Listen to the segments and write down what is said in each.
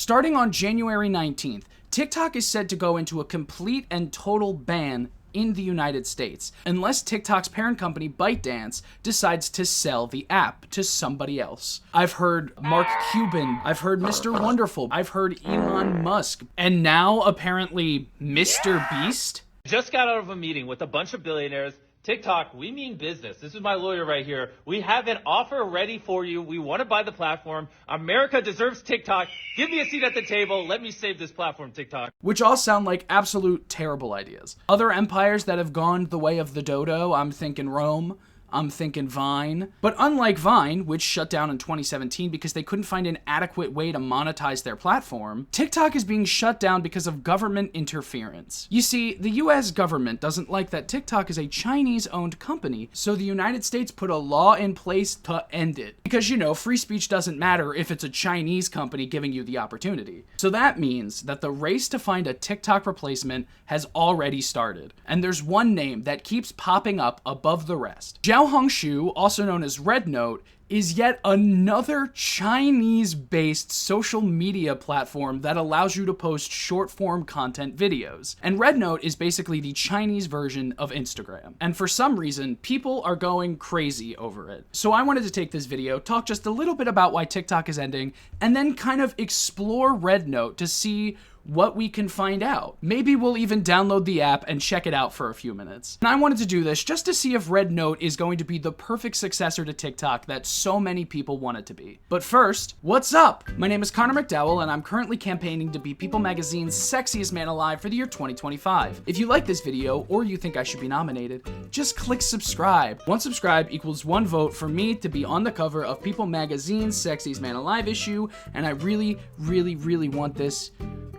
Starting on January 19th, TikTok is said to go into a complete and total ban in the United States, unless TikTok's parent company, ByteDance, decides to sell the app to somebody else. I've heard Mark Cuban, I've heard Mr. Wonderful, I've heard Elon Musk, and now apparently Mr. Beast? Just got out of a meeting with a bunch of billionaires. TikTok, we mean business. This is my lawyer right here. We have an offer ready for you. We want to buy the platform. America deserves TikTok. Give me a seat at the table. Let me save this platform, TikTok. Which all sound like absolute terrible ideas. Other empires that have gone the way of the dodo, I'm thinking Rome, I'm thinking Vine. But unlike Vine, which shut down in 2017 because they couldn't find an adequate way to monetize their platform, TikTok is being shut down because of government interference. You see, the US government doesn't like that TikTok is a Chinese-owned company, so the United States put a law in place to end it. Because, you know, free speech doesn't matter if it's a Chinese company giving you the opportunity. So that means that the race to find a TikTok replacement has already started. And there's one name that keeps popping up above the rest. Xiaohongshu, also known as RedNote, is yet another Chinese-based social media platform that allows you to post short-form content videos. And RedNote is basically the Chinese version of Instagram. And for some reason, people are going crazy over it. So I wanted to take this video, talk just a little bit about why TikTok is ending, and then kind of explore RedNote to see what we can find out. Maybe we'll even download the app and check it out for a few minutes. And I wanted to do this just to see if RedNote is going to be the perfect successor to TikTok that so many people want it to be. But first, what's up? My name is Connor McDowell, and I'm currently campaigning to be People Magazine's Sexiest Man Alive for the year 2025. If you like this video, or you think I should be nominated, just click subscribe. One subscribe equals one vote for me to be on the cover of People Magazine's Sexiest Man Alive issue, and I really, really, really want this.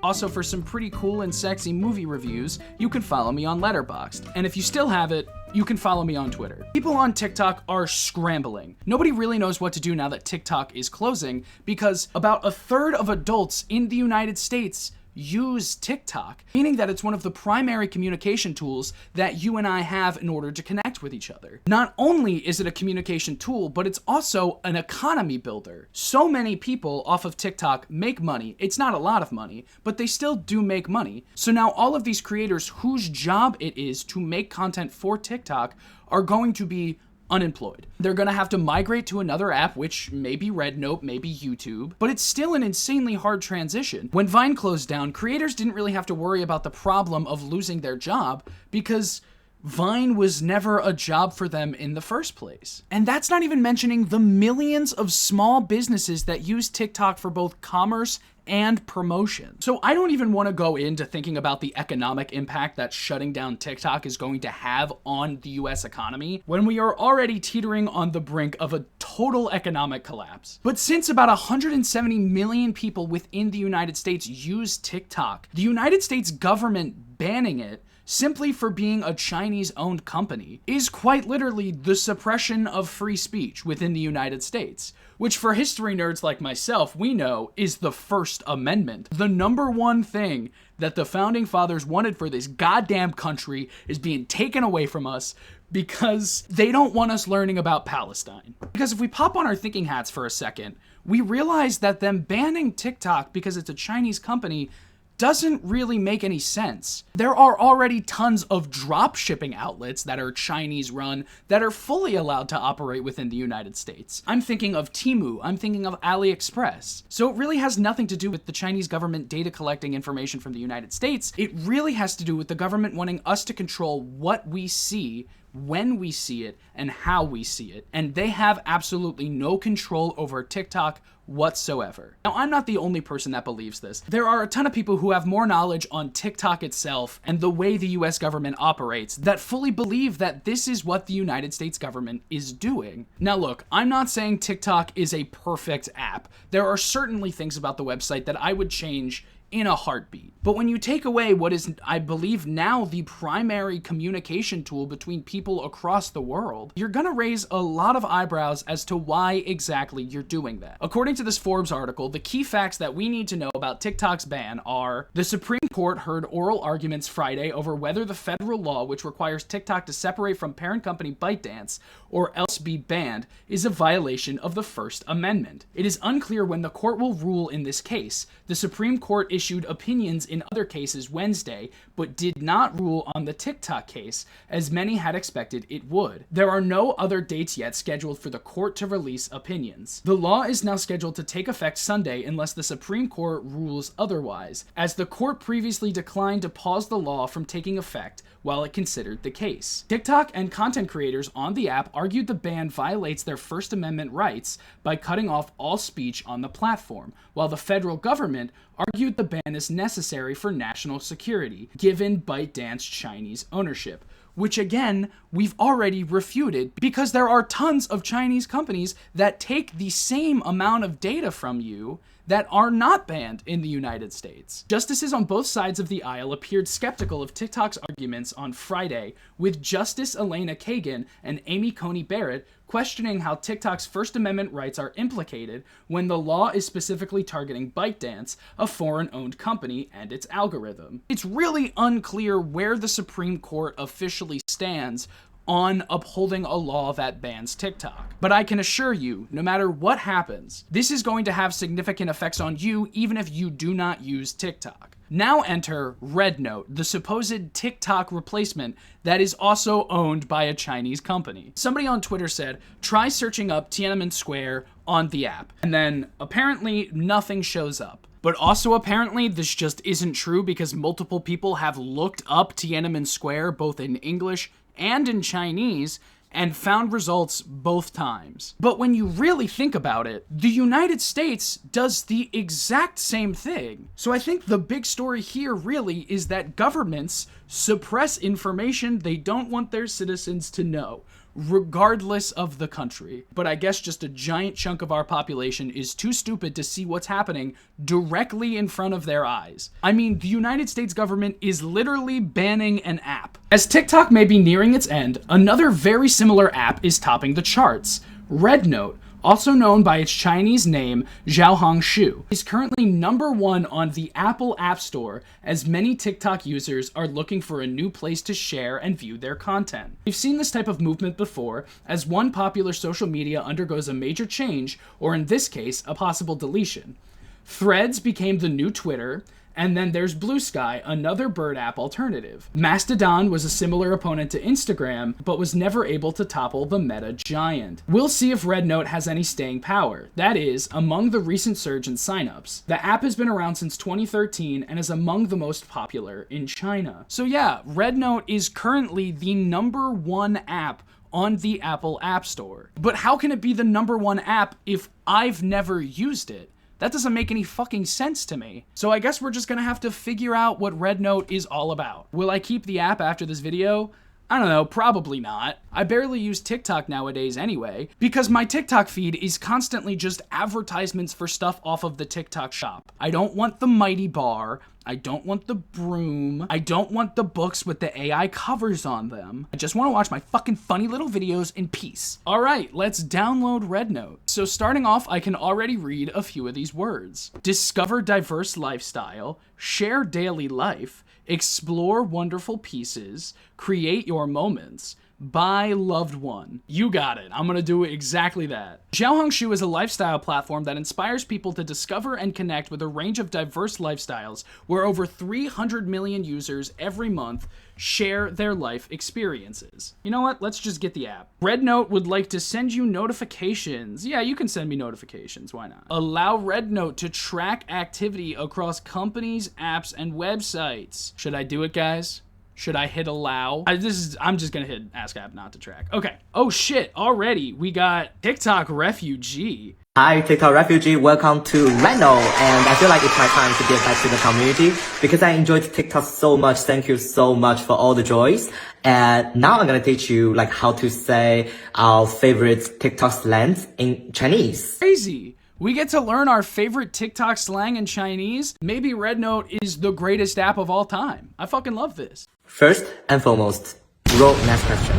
Also, for some pretty cool and sexy movie reviews, you can follow me on Letterboxd. And if you still have it, you can follow me on Twitter. People on TikTok are scrambling. Nobody really knows what to do now that TikTok is closing, because about a third of adults in the United States use TikTok, meaning that it's one of the primary communication tools that you and I have in order to connect with each other. Not only is it a communication tool, but it's also an economy builder. So many people off of TikTok make money. It's not a lot of money, but they still do make money. So now all of these creators whose job it is to make content for TikTok are going to be unemployed. They're gonna have to migrate to another app, which may be RedNote, maybe YouTube, but it's still an insanely hard transition. When Vine closed down, creators didn't really have to worry about the problem of losing their job because Vine was never a job for them in the first place. And that's not even mentioning the millions of small businesses that use TikTok for both commerce and promotion. So I don't even want to go into thinking about the economic impact that shutting down TikTok is going to have on the US economy when we are already teetering on the brink of a total economic collapse. But since about 170 million people within the United States use TikTok, the United States government banning it simply for being a Chinese-owned company is quite literally the suppression of free speech within the United States, which for history nerds like myself, we know is the First Amendment. The number one thing that the founding fathers wanted for this goddamn country is being taken away from us because they don't want us learning about Palestine. Because if we pop on our thinking hats for a second, we realize that them banning TikTok because it's a Chinese company doesn't really make any sense. There are already tons of drop shipping outlets that are Chinese run that are fully allowed to operate within the United States. I'm thinking of Temu, I'm thinking of AliExpress. So it really has nothing to do with the Chinese government data collecting information from the United States. It really has to do with the government wanting us to control what we see, when we see it, and how we see it. And they have absolutely no control over TikTok whatsoever. Now, I'm not the only person that believes this. There are a ton of people who have more knowledge on TikTok itself and the way the US government operates that fully believe that this is what the United States government is doing. Now look, I'm not saying TikTok is a perfect app. There are certainly things about the website that I would change in a heartbeat. But when you take away what is, I believe now, the primary communication tool between people across the world, you're gonna raise a lot of eyebrows as to why exactly you're doing that. According to this Forbes article, the key facts that we need to know about TikTok's ban are: the Supreme Court heard oral arguments Friday over whether the federal law, which requires TikTok to separate from parent company ByteDance or else be banned, is a violation of the First Amendment. It is unclear when the court will rule in this case. The Supreme Court issued opinions in other cases Wednesday, but did not rule on the TikTok case, as many had expected it would. There are no other dates yet scheduled for the court to release opinions. The law is now scheduled to take effect Sunday unless the Supreme Court rules otherwise, as the court previously declined to pause the law from taking effect while it considered the case. TikTok and content creators on the app argued the ban violates their First Amendment rights by cutting off all speech on the platform, while the federal government argued the ban is necessary for national security, given ByteDance Chinese ownership. Which again, we've already refuted because there are tons of Chinese companies that take the same amount of data from you that are not banned in the United States. Justices on both sides of the aisle appeared skeptical of TikTok's arguments on Friday, with Justice Elena Kagan and Amy Coney Barrett questioning how TikTok's First Amendment rights are implicated when the law is specifically targeting ByteDance, a foreign-owned company, and its algorithm. It's really unclear where the Supreme Court officially stands on upholding a law that bans TikTok. But I can assure you, no matter what happens, this is going to have significant effects on you even if you do not use TikTok. Now enter RedNote, the supposed TikTok replacement that is also owned by a Chinese company. Somebody on Twitter said, try searching up Tiananmen Square on the app, and then apparently nothing shows up. But also apparently this just isn't true because multiple people have looked up Tiananmen Square both in English and in Chinese and found results both times. But when you really think about it, the United States does the exact same thing. So I think the big story here really is that governments suppress information they don't want their citizens to know, regardless of the country. But I guess just a giant chunk of our population is too stupid to see what's happening directly in front of their eyes. I mean, the United States government is literally banning an app. As TikTok may be nearing its end, another very similar app is topping the charts. RedNote, also known by its Chinese name, Xiaohongshu, is currently #1 on the Apple App Store, as many TikTok users are looking for a new place to share and view their content. We've seen this type of movement before, as one popular social media undergoes a major change, or in this case, a possible deletion. Threads became the new Twitter, and then there's Blue Sky, another Bird app alternative. Mastodon was a similar opponent to Instagram, but was never able to topple the Meta giant. We'll see if RedNote has any staying power. That is, among the recent surge in signups. The app has been around since 2013 and is among the most popular in China. So yeah, RedNote is currently the #1 app on the Apple App Store. But how can it be the #1 app if I've never used it? That doesn't make any fucking sense to me. So I guess we're just gonna have to figure out what RedNote is all about. Will I keep the app after this video? I don't know, probably not. I barely use TikTok nowadays anyway, because my TikTok feed is constantly just advertisements for stuff off of the TikTok shop. I don't want the mighty bar, I don't want the broom, I don't want the books with the AI covers on them. I just want to watch my fucking funny little videos in peace. Alright, let's download RedNote. So starting off, I can already read a few of these words. Discover diverse lifestyle, share daily life, explore wonderful pieces, create your moments, buy loved one. You got it. I'm gonna do exactly that. Xiaohongshu is a lifestyle platform that inspires people to discover and connect with a range of diverse lifestyles where over 300 million users every month share their life experiences. You know what? Let's just get the app. RedNote would like to send you notifications. Yeah, you can send me notifications. Why not? Allow RedNote to track activity across companies, apps, and websites. Should I do it, guys? Should I hit allow? I'm just gonna hit ask app not to track. Okay. Oh shit, already we got TikTok refugee. Hi, TikTok refugee. Welcome to RedNote. And I feel like it's my time to give back to the community because I enjoyed TikTok so much. Thank you so much for all the joys. And now I'm gonna teach you like how to say our favorite TikTok slangs in Chinese. Crazy. We get to learn our favorite TikTok slang in Chinese. Maybe RedNote is the greatest app of all time. I fucking love this. First and foremost, roll next question.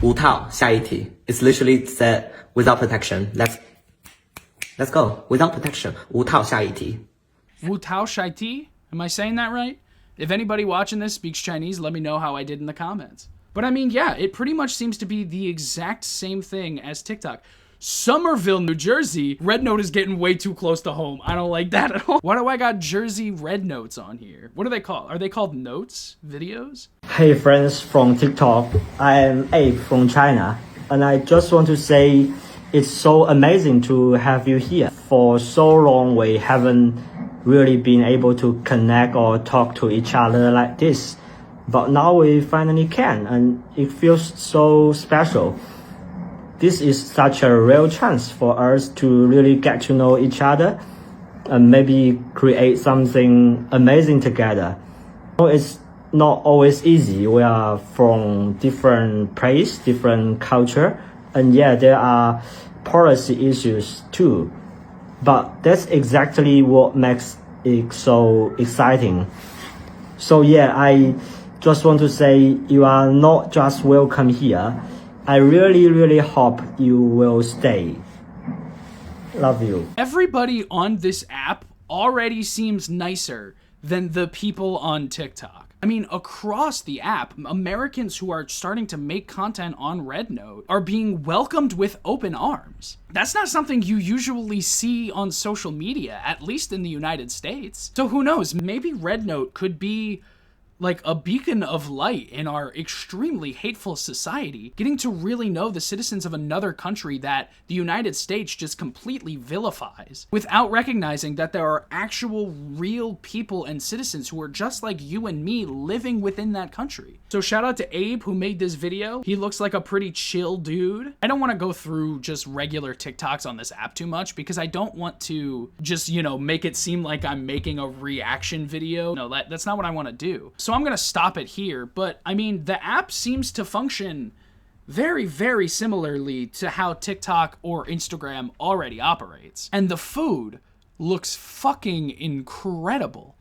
无套下一题. It's literally said without protection. Let's go. Without protection. 无套下一题. Wu Tao Shai Ti? Am I saying that right? If anybody watching this speaks Chinese, let me know how I did in the comments. But I mean, yeah, it pretty much seems to be the exact same thing as TikTok. Somerville, New Jersey. RedNote is getting way too close to home. I don't like that at all. Why do I got Jersey RedNotes on here? What are they called? Are they called notes? Videos? Hey friends from TikTok, I am Abe from China, and I just want to say it's so amazing to have you here. For so long we haven't really been able to connect or talk to each other like this, but now we finally can, and it feels so special. This is such a real chance for us to really get to know each other and maybe create something amazing together. It's not always easy. We are from different place, different culture, and yeah, there are policy issues too. But that's exactly what makes it so exciting. So yeah, I just want to say you are not just welcome here. I really hope you will stay. Love you. Everybody on this app already seems nicer than the people on TikTok. I mean, across the app, Americans who are starting to make content on RedNote are being welcomed with open arms. That's not something you usually see on social media, at least in the United States. So who knows, maybe RedNote could be like a beacon of light in our extremely hateful society, getting to really know the citizens of another country that the United States just completely vilifies, without recognizing that there are actual real people and citizens who are just like you and me living within that country. So shout out to Abe who made this video. He looks like a pretty chill dude. I don't want to go through just regular TikToks on this app too much because I don't want to just, you know, make it seem like I'm making a reaction video. No, that's not what I want to do. So I'm going to stop it here, but I mean, the app seems to function very similarly to how TikTok or Instagram already operates. And the food looks fucking incredible.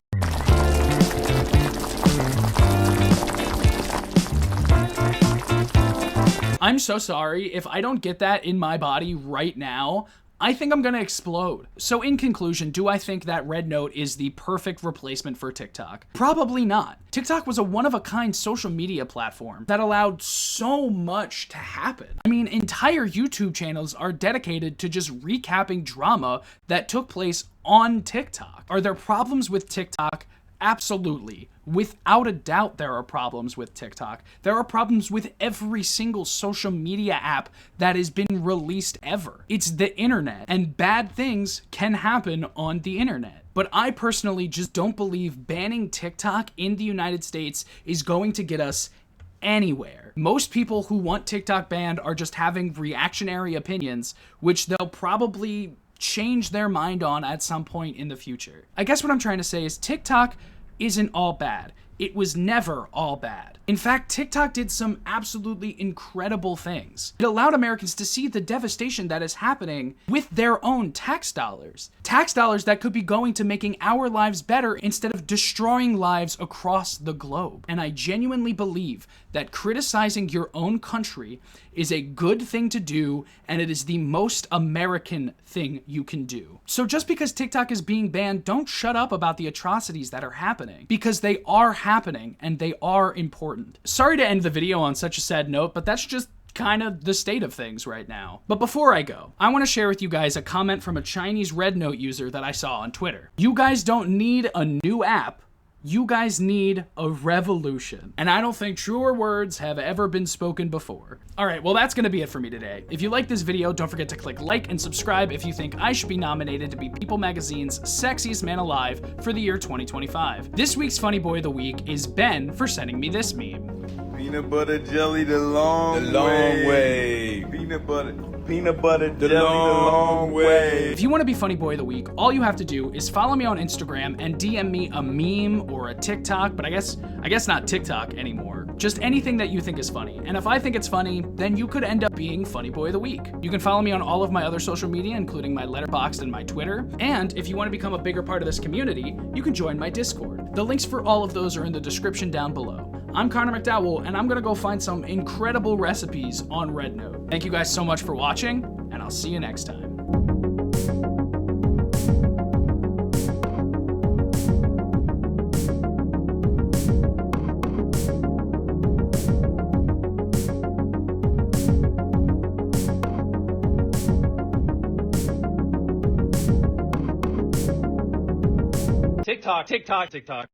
I'm so sorry if I don't get that in my body right now. I think I'm gonna explode. So in conclusion, do I think that RedNote is the perfect replacement for TikTok? Probably not. TikTok was a one-of-a-kind social media platform that allowed so much to happen. I mean, entire YouTube channels are dedicated to just recapping drama that took place on TikTok. Are there problems with TikTok? Absolutely. Without a doubt, there are problems with TikTok. There are problems with every single social media app that has been released ever. It's the internet, and bad things can happen on the internet. But I personally just don't believe banning TikTok in the United States is going to get us anywhere. Most people who want TikTok banned are just having reactionary opinions, which they'll probably change their mind on at some point in the future. I guess what I'm trying to say is TikTok isn't all bad. It was never all bad. In fact, TikTok did some absolutely incredible things. It allowed Americans to see the devastation that is happening with their own tax dollars. Tax dollars that could be going to making our lives better instead of destroying lives across the globe. And I genuinely believe that criticizing your own country is a good thing to do, and it is the most American thing you can do. So just because TikTok is being banned, don't shut up about the atrocities that are happening, because they are happening and they are important. Sorry to end the video on such a sad note, but that's just kind of the state of things right now. But before I go, I want to share with you guys a comment from a Chinese RedNote user that I saw on Twitter. You guys don't need a new app. You guys need a revolution. And I don't think truer words have ever been spoken before. All right, well, that's gonna be it for me today. If you like this video, don't forget to click like and subscribe if you think I should be nominated to be People Magazine's Sexiest Man Alive for the year 2025. This week's Funny Boy of the Week is Ben for sending me this meme. Peanut butter jelly the long way. Peanut butter jelly the long way. If you want to be Funny Boy of the Week, all you have to do is follow me on Instagram and DM me a meme or a TikTok, but I guess not TikTok anymore. Just anything that you think is funny. And if I think it's funny, then you could end up being Funny Boy of the Week. You can follow me on all of my other social media, including my Letterboxd and my Twitter. And if you want to become a bigger part of this community, you can join my Discord. The links for all of those are in the description down below. I'm Connor McDowell, and I'm gonna go find some incredible recipes on RedNote. Thank you guys so much for watching, and I'll see you next time. TikTok, TikTok, TikTok.